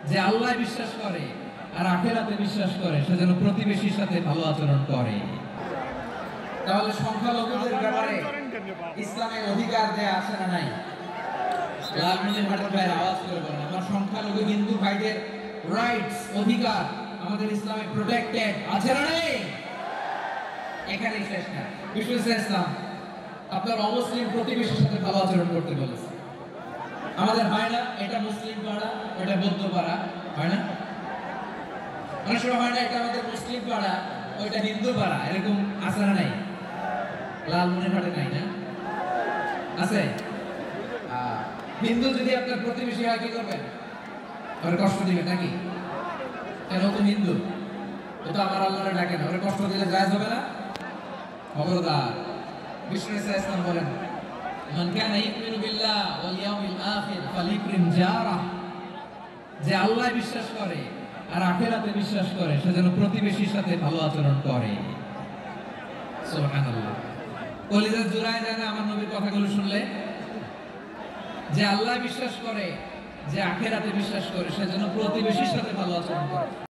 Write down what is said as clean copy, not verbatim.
যে আল্লাহ বিশ্বাস করে আর আখিরাতে বিশ্বাস করে সে যেন প্রতিবেশীর সাথে ভালো আচরণ করে। তাহলে সংখ্যালঘুদের ব্যাপারে ইসলামের অধিকার দেয়া আছে না নাই? লালমনিরহাটের ভাইয়ের আওয়াজ করে বলেন, আমার সংখ্যালঘু হিন্দু ভাইদের রাইটস, অধিকার আমাদের ইসলামে প্রোটেক্টেড আছে না নাই? এখানেই শেষ না। বিষ্ণু ইসলাম আপনার অমুসলিম প্রতিবেশীর সাথে ভালো আচরণ করতে বলেছে। আমাদের হয় না? এটা মুসলিম পাড়া, ওটা বৌদ্ধ পাড়া, হয় না? অনেক সময় হয় না এটা আমাদের মুসলিম পাড়া, ওইটা হিন্দু পাড়া, এরকম আছে না নাই? লালমনিরহাটে নাই না? আছে? হিন্দু যদি আপনার প্রতিবেশী হয় কি করবেন? ওর কষ্ট দিবেন নাকি? কেন? তো হিন্দু, ও তো আমার আল্লাহরে ডাকে না, ওর কষ্ট দিলে জায়েজ হবে না? খবরদার। বিষ্ণু ইসলাম বলেন, মান কানা ইউমিনু বিল্লাহ ওয়াল ইয়াউমিল আখির ফালিকরিম জারাহ, যে আল্লাহ বিশ্বাস করে আর আখিরাতে বিশ্বাস করে সে যেন প্রতিবেশীর সাথে ভালো আচরণ করে। সুবহানাল্লাহ। কলিজা জুড়ায় যায় না আমার নবীর কথাগুলো শুনলে? যে আল্লাহ বিশ্বাস করে, যে আখিরাতে বিশ্বাস করে সে যেন প্রতিবেশীর সাথে ভালো আচরণ করে।